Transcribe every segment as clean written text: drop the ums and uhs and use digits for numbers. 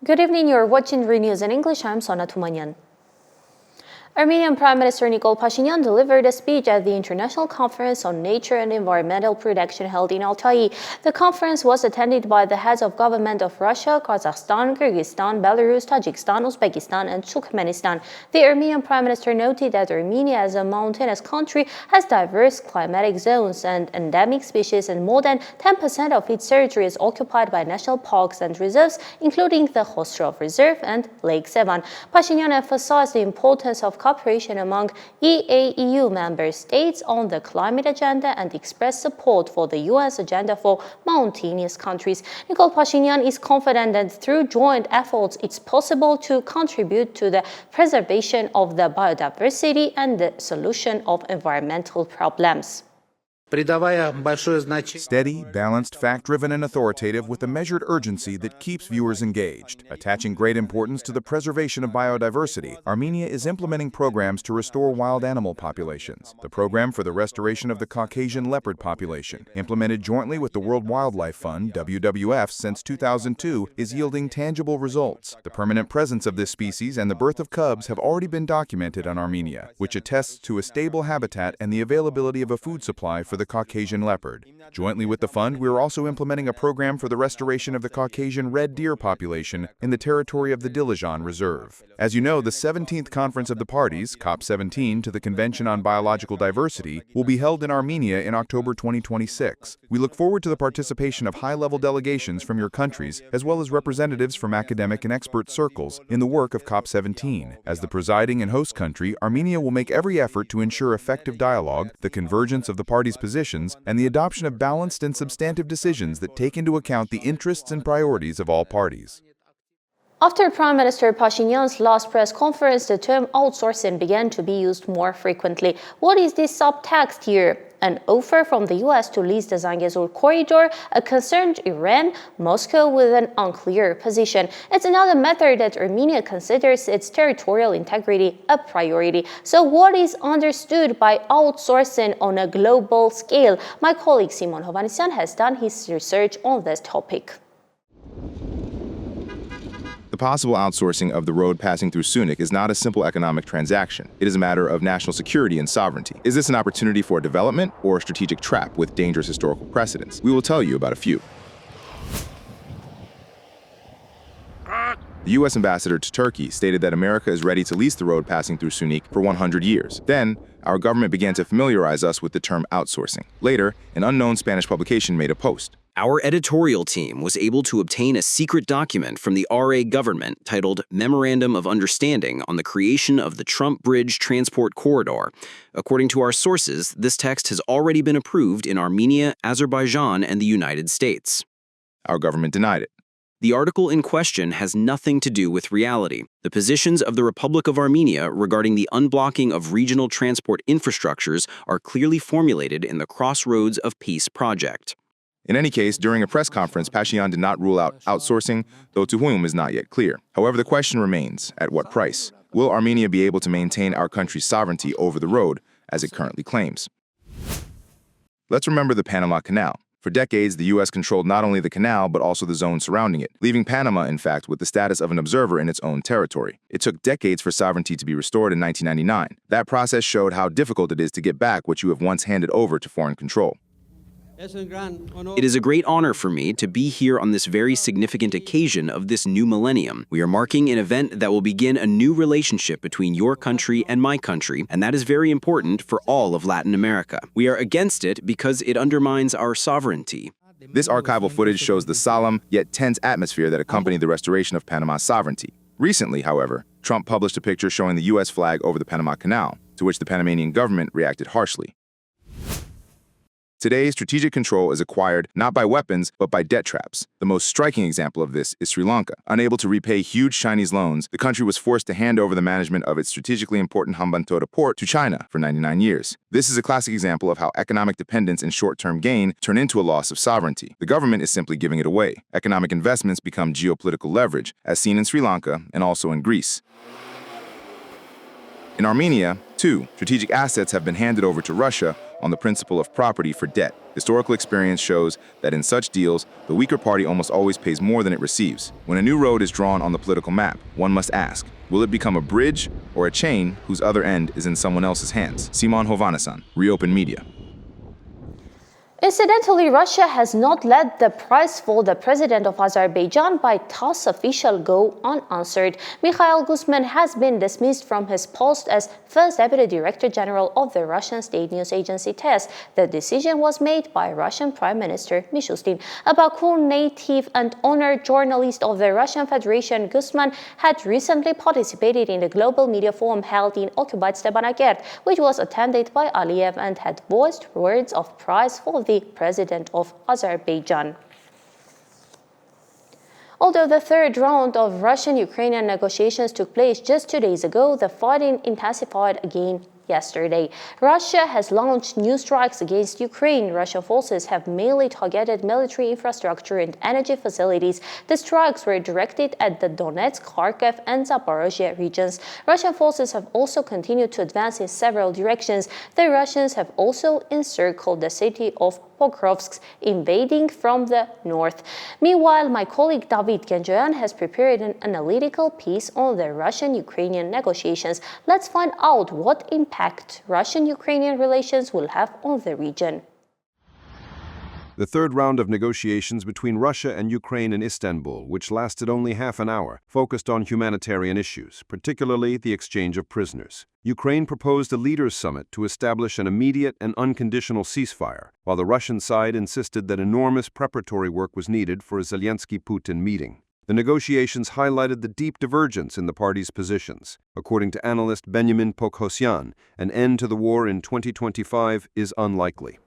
Good evening, you're watching ReNEWS in English. I'm Sona Tumanyan. Armenian Prime Minister Nikol Pashinyan delivered a speech at the International Conference on Nature and Environmental Protection held in Altai. The conference was attended by the heads of government of Russia, Kazakhstan, Kyrgyzstan, Belarus, Tajikistan, Uzbekistan, and Turkmenistan. The Armenian Prime Minister noted that Armenia, as a mountainous country, has diverse climatic zones and endemic species, and more than 10% of its territory is occupied by national parks and reserves, including the Khostrov Reserve and Lake Sevan. Pashinyan emphasized the importance of cooperation among EAEU member states on the climate agenda and expressed support for the UN's agenda for mountainous countries. Nikol Pashinyan is confident that through joint efforts it's possible to contribute to the preservation of the biodiversity and the solution of environmental problems. Steady, balanced, fact-driven, and authoritative with a measured urgency that keeps viewers engaged. Attaching great importance to the preservation of biodiversity, Armenia is implementing programs to restore wild animal populations. The program for the restoration of the Caucasian leopard population, implemented jointly with the World Wildlife Fund, WWF, since 2002, is yielding tangible results. The permanent presence of this species and the birth of cubs have already been documented on Armenia, which attests to a stable habitat and the availability of a food supply for the Caucasian leopard. Jointly with the fund, we are also implementing a program for the restoration of the Caucasian red deer population in the territory of the Dilajan Reserve. As you know, the 17th Conference of the Parties, COP17, to the Convention on Biological Diversity, will be held in Armenia in October 2026. We look forward to the participation of high-level delegations from your countries, as well as representatives from academic and expert circles in the work of COP17. As the presiding and host country, Armenia will make every effort to ensure effective dialogue, the convergence of the parties' positions, and the adoption of balanced and substantive decisions that take into account the interests and priorities of all parties. After Prime Minister Pashinyan's last press conference, the term outsourcing began to be used more frequently. What is this subtext here? An offer from the U.S. to lease the Zangezur corridor, a concerned Iran, Moscow with an unclear position. It's another matter that Armenia considers its territorial integrity a priority. So what is understood by outsourcing on a global scale? My colleague Simon Hovanesyan has done his research on this topic. The possible outsourcing of the road passing through Sunik is not a simple economic transaction. It is a matter of national security and sovereignty. Is this an opportunity for development or a strategic trap with dangerous historical precedents? We will tell you about a few. The U.S. ambassador to Turkey stated that America is ready to lease the road passing through Sunik for 100 years. Then, our government began to familiarize us with the term outsourcing. Later, an unknown Spanish publication made a post. Our editorial team was able to obtain a secret document from the RA government titled Memorandum of Understanding on the Creation of the Trump Bridge Transport Corridor. According to our sources, this text has already been approved in Armenia, Azerbaijan, and the United States. Our government denied it. The article in question has nothing to do with reality. The positions of the Republic of Armenia regarding the unblocking of regional transport infrastructures are clearly formulated in the Crossroads of Peace project. In any case, during a press conference, Pashinyan did not rule out outsourcing, though to whom is not yet clear. However, the question remains, at what price? Will Armenia be able to maintain our country's sovereignty over the road, as it currently claims? Let's remember the Panama Canal. For decades, the U.S. controlled not only the canal, but also the zone surrounding it, leaving Panama, in fact, with the status of an observer in its own territory. It took decades for sovereignty to be restored in 1999. That process showed how difficult it is to get back what you have once handed over to foreign control. It is a great honor for me to be here on this very significant occasion of this new millennium. We are marking an event that will begin a new relationship between your country and my country, and that is very important for all of Latin America. We are against it because it undermines our sovereignty. This archival footage shows the solemn, yet tense atmosphere that accompanied the restoration of Panama's sovereignty. Recently, however, Trump published a picture showing the U.S. flag over the Panama Canal, to which the Panamanian government reacted harshly. Today, strategic control is acquired not by weapons, but by debt traps. The most striking example of this is Sri Lanka. Unable to repay huge Chinese loans, the country was forced to hand over the management of its strategically important Hambantota port to China for 99 years. This is a classic example of how economic dependence and short-term gain turn into a loss of sovereignty. The government is simply giving it away. Economic investments become geopolitical leverage, as seen in Sri Lanka and also in Greece. In Armenia, too, strategic assets have been handed over to Russia on the principle of property for debt. Historical experience shows that in such deals, the weaker party almost always pays more than it receives. When a new road is drawn on the political map, one must ask, will it become a bridge or a chain whose other end is in someone else's hands? Simon Hovhannisyan, ReOpen Media. Incidentally, Russia has not let the prize for the president of Azerbaijan by TASS official go unanswered. Mikhail Guzman has been dismissed from his post as first deputy director general of the Russian state news agency TASS. The decision was made by Russian Prime Minister Mishustin. A Baku native and honored journalist of the Russian Federation, Guzman had recently participated in the global media forum held in occupied Stepanakert, which was attended by Aliyev, and had voiced words of praise for the president of Azerbaijan. Although the third round of Russian-Ukrainian negotiations took place just 2 days ago, the fighting intensified again yesterday. Russia has launched new strikes against Ukraine. Russian forces have mainly targeted military infrastructure and energy facilities. The strikes were directed at the Donetsk, Kharkiv, and Zaporozhye regions. Russian forces have also continued to advance in several directions. The Russians have also encircled the city of Pokrovsk, invading from the north. Meanwhile, my colleague David Genjoyan has prepared an analytical piece on the Russian-Ukrainian negotiations. Let's find out what impact Russian-Ukrainian relations will have on the region. The third round of negotiations between Russia and Ukraine in Istanbul, which lasted only half an hour, focused on humanitarian issues, particularly the exchange of prisoners. Ukraine proposed a leaders' summit to establish an immediate and unconditional ceasefire, while the Russian side insisted that enormous preparatory work was needed for a Zelensky-Putin meeting. The negotiations highlighted the deep divergence in the parties' positions. According to analyst Benjamin Pokhosyan, an end to the war in 2025 is unlikely.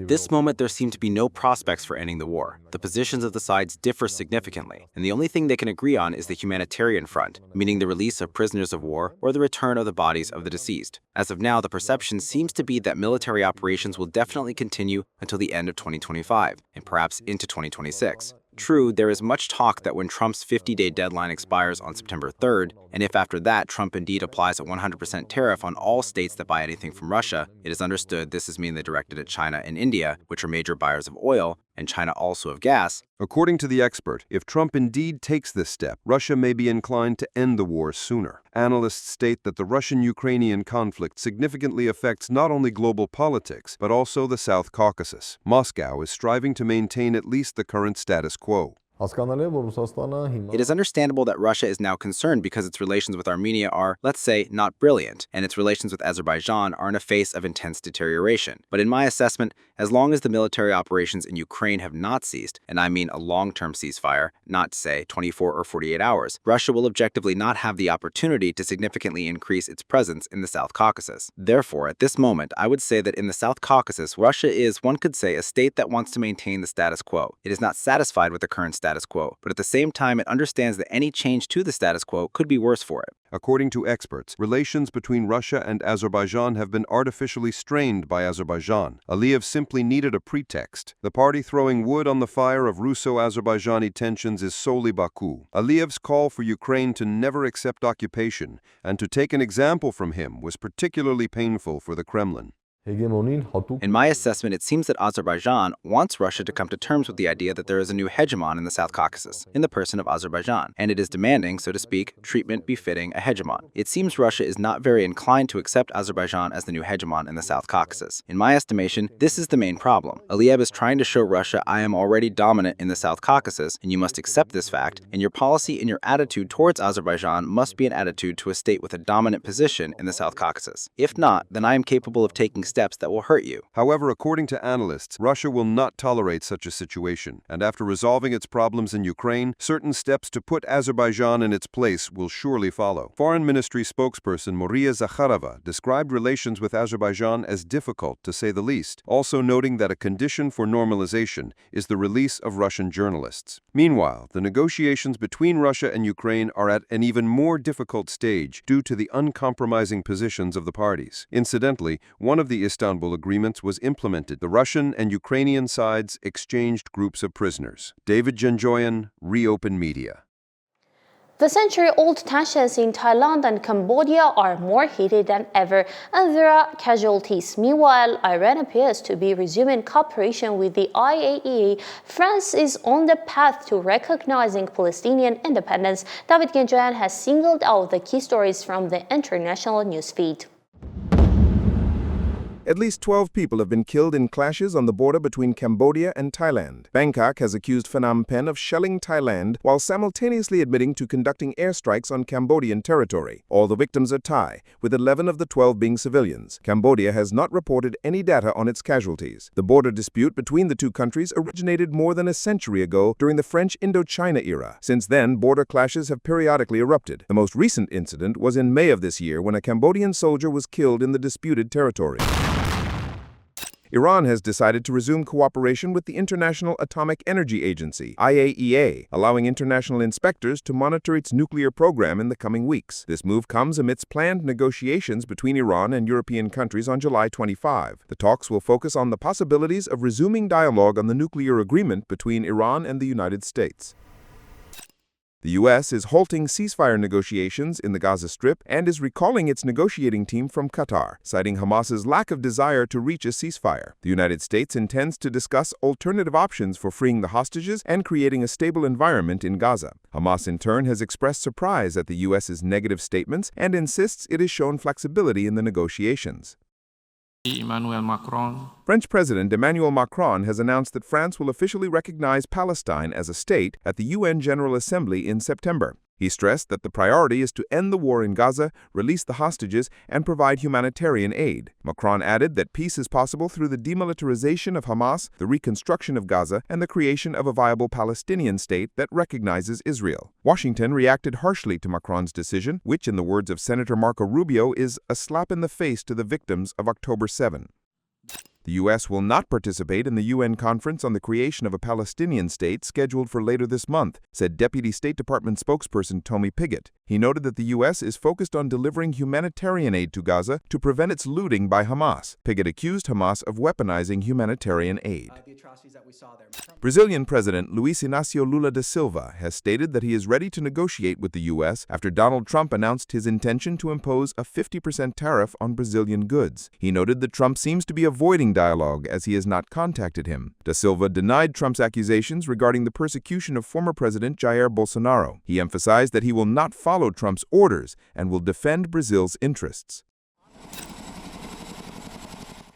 This moment, there seem to be no prospects for ending the war. The positions of the sides differ significantly, and the only thing they can agree on is the humanitarian front, meaning the release of prisoners of war or the return of the bodies of the deceased. As of now, the perception seems to be that military operations will definitely continue until the end of 2025, and perhaps into 2026. True, there is much talk that when Trump's 50-day deadline expires on September 3rd, and if after that Trump indeed applies a 100% tariff on all states that buy anything from Russia, it is understood this is mainly directed at China and India, which are major buyers of oil, and China also of gas. According to the expert, if Trump indeed takes this step, Russia may be inclined to end the war sooner. Analysts state that the Russian-Ukrainian conflict significantly affects not only global politics, but also the South Caucasus. Moscow is striving to maintain at least the current status quo. It is understandable that Russia is now concerned because its relations with Armenia are, let's say, not brilliant, and its relations with Azerbaijan are in a phase of intense deterioration. But in my assessment, as long as the military operations in Ukraine have not ceased, and I mean a long-term ceasefire, not, say, 24 or 48 hours, Russia will objectively not have the opportunity to significantly increase its presence in the South Caucasus. Therefore, at this moment, I would say that in the South Caucasus, Russia is, one could say, a state that wants to maintain the status quo. It is not satisfied with the current status quo, but at the same time, it understands that any change to the status quo could be worse for it. According to experts, relations between Russia and Azerbaijan have been artificially strained by Azerbaijan. Aliyev simply needed a pretext. The party throwing wood on the fire of Russo-Azerbaijani tensions is solely Baku. Aliyev's call for Ukraine to never accept occupation and to take an example from him was particularly painful for the Kremlin. In my assessment, it seems that Azerbaijan wants Russia to come to terms with the idea that there is a new hegemon in the South Caucasus, in the person of Azerbaijan, and it is demanding, so to speak, treatment befitting a hegemon. It seems Russia is not very inclined to accept Azerbaijan as the new hegemon in the South Caucasus. In my estimation, this is the main problem. Aliyev is trying to show Russia, I am already dominant in the South Caucasus, and you must accept this fact, and your policy and your attitude towards Azerbaijan must be an attitude to a state with a dominant position in the South Caucasus. If not, then I am capable of taking steps that will hurt you. However, according to analysts, Russia will not tolerate such a situation, and after resolving its problems in Ukraine, certain steps to put Azerbaijan in its place will surely follow. Foreign Ministry spokesperson Moria Zakharova described relations with Azerbaijan as difficult, to say the least, also noting that a condition for normalization is the release of Russian journalists. Meanwhile, the negotiations between Russia and Ukraine are at an even more difficult stage due to the uncompromising positions of the parties. Incidentally, one of the Istanbul agreements was implemented. The Russian and Ukrainian sides exchanged groups of prisoners. David Genjoyan, ReOpen Media. The century-old tensions in Thailand and Cambodia are more heated than ever, and there are casualties. Meanwhile, Iran appears to be resuming cooperation with the IAEA. France is on the path to recognizing Palestinian independence. David Genjoyan has singled out the key stories from the international newsfeed. At least 12 people have been killed in clashes on the border between Cambodia and Thailand. Bangkok has accused Phnom Penh of shelling Thailand while simultaneously admitting to conducting airstrikes on Cambodian territory. All the victims are Thai, with 11 of the 12 being civilians. Cambodia has not reported any data on its casualties. The border dispute between the two countries originated more than a century ago during the French Indochina era. Since then, border clashes have periodically erupted. The most recent incident was in May of this year when a Cambodian soldier was killed in the disputed territory. Iran has decided to resume cooperation with the International Atomic Energy Agency, IAEA, allowing international inspectors to monitor its nuclear program in the coming weeks. This move comes amidst planned negotiations between Iran and European countries on July 25. The talks will focus on the possibilities of resuming dialogue on the nuclear agreement between Iran and the United States. The U.S. is halting ceasefire negotiations in the Gaza Strip and is recalling its negotiating team from Qatar, citing Hamas's lack of desire to reach a ceasefire. The United States intends to discuss alternative options for freeing the hostages and creating a stable environment in Gaza. Hamas, in turn, has expressed surprise at the U.S.'s negative statements and insists it has shown flexibility in the negotiations. French President Emmanuel Macron has announced that France will officially recognize Palestine as a state at the UN General Assembly in September. He stressed that the priority is to end the war in Gaza, release the hostages, and provide humanitarian aid. Macron added that peace is possible through the demilitarization of Hamas, the reconstruction of Gaza, and the creation of a viable Palestinian state that recognizes Israel. Washington reacted harshly to Macron's decision, which, in the words of Senator Marco Rubio, is a slap in the face to the victims of October 7. The U.S. will not participate in the UN conference on the creation of a Palestinian state scheduled for later this month, said Deputy State Department spokesperson Tommy Pigott. He noted that the U.S. is focused on delivering humanitarian aid to Gaza to prevent its looting by Hamas. Pigott accused Hamas of weaponizing humanitarian aid. Brazilian President Luiz Inácio Lula da Silva has stated that he is ready to negotiate with the U.S. after Donald Trump announced his intention to impose a 50% tariff on Brazilian goods. He noted that Trump seems to be avoiding dialogue as he has not contacted him. Da Silva denied Trump's accusations regarding the persecution of former President Jair Bolsonaro. He emphasized that he will not follow Trump's orders and will defend Brazil's interests.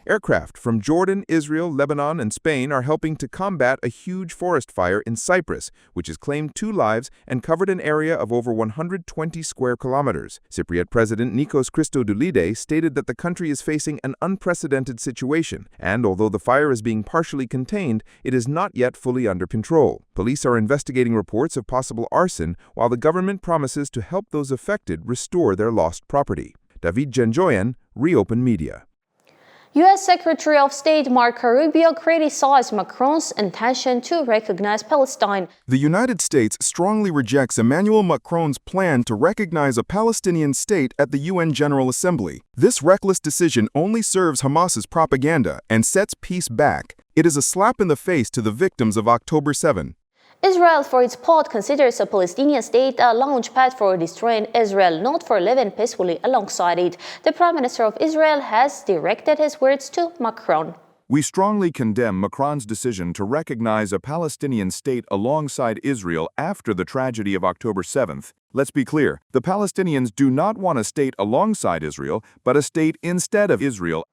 Aircraft from Jordan, Israel, Lebanon, and Spain are helping to combat a huge forest fire in Cyprus, which has claimed 2 lives and covered an area of over 120 square kilometers. Cypriot President Nikos Christodoulidis stated that the country is facing an unprecedented situation, and although the fire is being partially contained, it is not yet fully under control. Police are investigating reports of possible arson, while the government promises to help those affected restore their lost property. David Genjoyan, ReOpen Media. U.S. Secretary of State Marco Rubio criticized Macron's intention to recognize Palestine. The United States strongly rejects Emmanuel Macron's plan to recognize a Palestinian state at the UN General Assembly. This reckless decision only serves Hamas's propaganda and sets peace back. It is a slap in the face to the victims of October 7. Israel, for its part, considers a Palestinian state a launchpad for destroying Israel, not for living peacefully alongside it. The Prime Minister of Israel has directed his words to Macron. We strongly condemn Macron's decision to recognize a Palestinian state alongside Israel after the tragedy of October 7th. Let's be clear, the Palestinians do not want a state alongside Israel, but a state instead of Israel.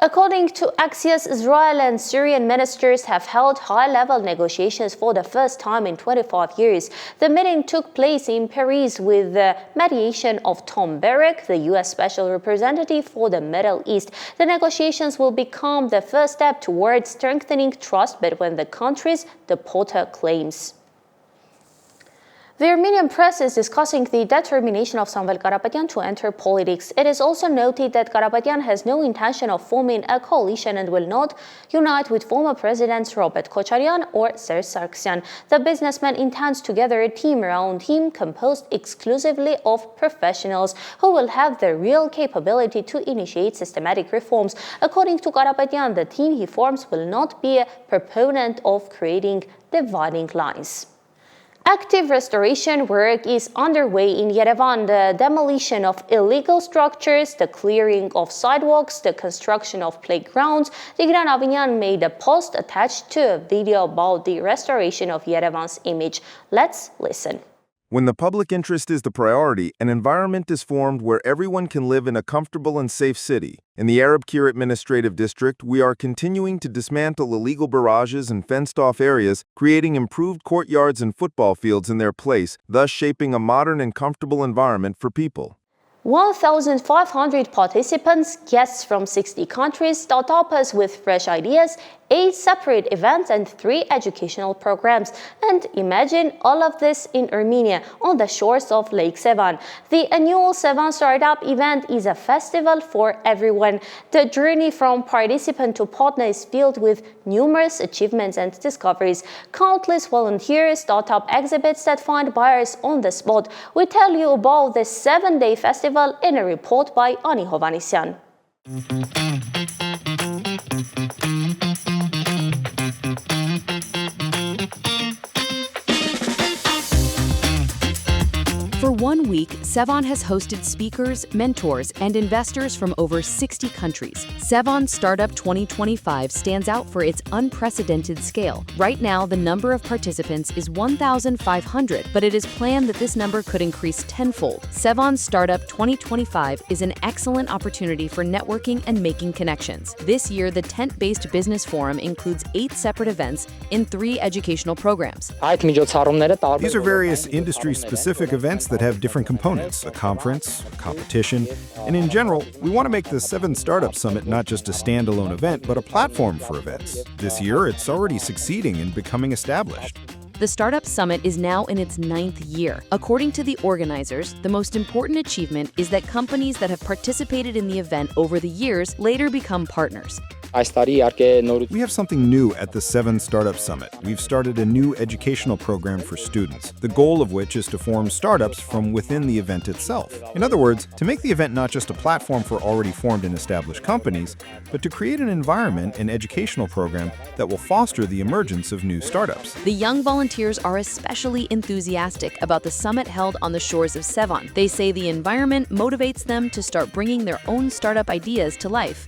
According to Axios, Israel and Syrian ministers have held high-level negotiations for the first time in 25 years. The meeting took place in Paris with the mediation of Tom Barrack, the U.S. Special Representative for the Middle East. The negotiations will become the first step towards strengthening trust between the countries, the Porter claims. The Armenian press is discussing the determination of Samvel Karapetyan to enter politics. It is also noted that Karapetyan has no intention of forming a coalition and will not unite with former presidents Robert Kocharian or Serge Sargsyan. The businessman intends to gather a team around him composed exclusively of professionals who will have the real capability to initiate systematic reforms. According to Karapetyan, the team he forms will not be a proponent of creating dividing lines. Active restoration work is underway in Yerevan. The demolition of illegal structures, the clearing of sidewalks, the construction of playgrounds. Tigran Avinyan made a post attached to a video about the restoration of Yerevan's image. Let's listen. When the public interest is the priority, an environment is formed where everyone can live in a comfortable and safe city. In the Arab Kir Administrative District, we are continuing to dismantle illegal barrages and fenced-off areas, creating improved courtyards and football fields in their place, thus shaping a modern and comfortable environment for people. 1,500 participants, guests from 60 countries, startups with fresh ideas, 8 separate events and 3 educational programs. And imagine all of this in Armenia, on the shores of Lake Sevan. The annual Sevan Startup event is a festival for everyone. The journey from participant to partner is filled with numerous achievements and discoveries. Countless volunteers, startup exhibits that find buyers on the spot. We tell you about the 7-day festival in a report by Ani Hovanesyan. For 1 week, Sevan has hosted speakers, mentors, and investors from over 60 countries. Sevan Startup 2025 stands out for its unprecedented scale. Right now, the number of participants is 1,500, but it is planned that this number could increase tenfold. Sevan Startup 2025 is an excellent opportunity for networking and making connections. This year, the tent-based business forum includes 8 separate events in 3 educational programs. These are various industry-specific events that have different components, a conference, a competition, and in general, we want to make the Sevan Startup Summit not just a standalone event, but a platform for events. This year, it's already succeeding and becoming established. The Startup Summit is now in its 9th year. According to the organizers, the most important achievement is that companies that have participated in the event over the years later become partners. We have something new at the Sevan Startup Summit. We've started a new educational program for students, the goal of which is to form startups from within the event itself. In other words, to make the event not just a platform for already formed and established companies, but to create an environment and educational program that will foster the emergence of new startups. The young volunteers are especially enthusiastic about the summit held on the shores of Sevan. They say the environment motivates them to start bringing their own startup ideas to life.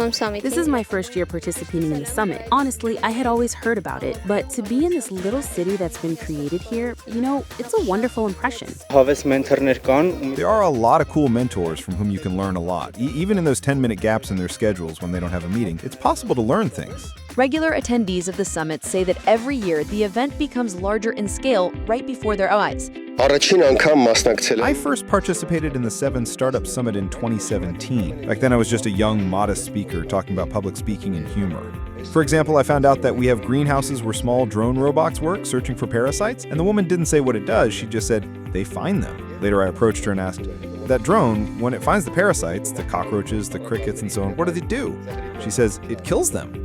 This is my first year participating in the summit. Honestly, I had always heard about it, but to be in this little city that's been created here, it's a wonderful impression. There are a lot of cool mentors from whom you can learn a lot. Even in those 10-minute gaps in their schedules when they don't have a meeting, it's possible to learn things. Regular attendees of the summit say that every year the event becomes larger in scale right before their eyes. I first participated in the Sevan Startup Summit in 2017. Back then I was just a young, modest speaker talking about public speaking and humor. For example, I found out that we have greenhouses where small drone robots work searching for parasites, and the woman didn't say what it does, she just said, they find them. Later I approached her and asked, that drone, when it finds the parasites, the cockroaches, the crickets, and so on, what does it do? She says, it kills them.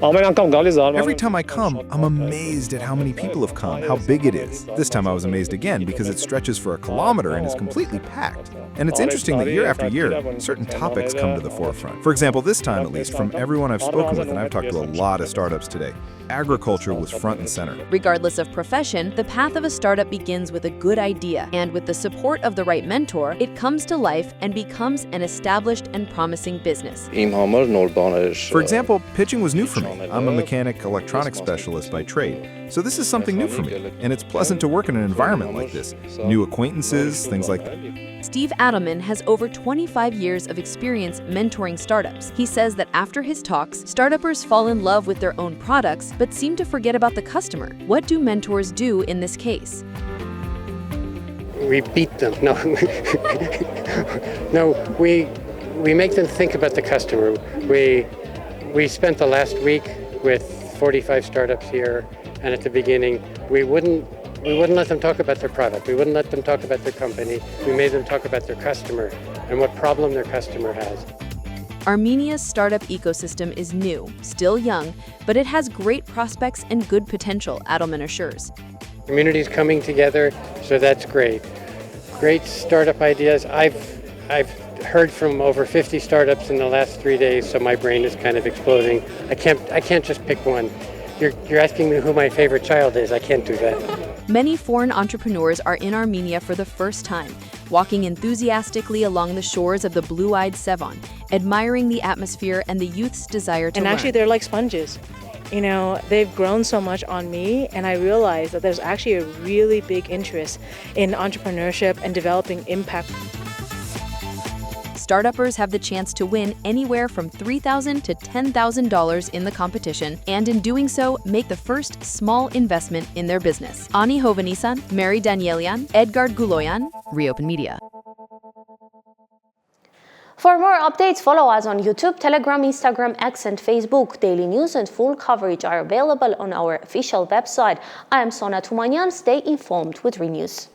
Every time I come, I'm amazed at how many people have come, how big it is. This time I was amazed again because it stretches for a kilometer and is completely packed. And it's interesting that year after year, certain topics come to the forefront. For example, this time at least, from everyone I've spoken with, and I've talked to a lot of startups today, agriculture was front and center. Regardless of profession, the path of a startup begins with a good idea, and with the support of the right mentor, it comes to life and becomes an established and promising business. For example, pitching was new for me. I'm a mechanic electronics specialist by trade, so this is something new for me, and it's pleasant to work in an environment like this. New acquaintances, things like that. Steve Adelman has over 25 years of experience mentoring startups. He says that after his talks, startuppers fall in love with their own products, but seem to forget about the customer. What do mentors do in this case? We beat them. No, we make them think about the customer. We spent the last week with 45 startups here, and at the beginning, we wouldn't let them talk about their product. We wouldn't let them talk about their company. We made them talk about their customer and what problem their customer has. Armenia's startup ecosystem is new, still young, but it has great prospects and good potential, Adelman assures. Community's coming together, so that's great. Great startup ideas. I've heard from over 50 startups in the last 3 days, so my brain is kind of exploding. I can't just pick one. You're asking me who my favorite child is. I can't do that. Many foreign entrepreneurs are in Armenia for the first time, walking enthusiastically along the shores of the blue-eyed Sevan, admiring the atmosphere and the youth's desire to learn. And actually, they're like sponges. You know, they've grown so much on me, and I realized that there's actually a really big interest in entrepreneurship and developing impact. Startuppers have the chance to win anywhere from $3,000 to $10,000 in the competition, and in doing so, make the first small investment in their business. Ani Hovanisan, Mary Danielian, Edgard Guloyan, ReOpen Media. For more updates, follow us on YouTube, Telegram, Instagram, X, and Facebook. Daily news and full coverage are available on our official website. I am Sona Tumanyan. Stay informed with ReNews.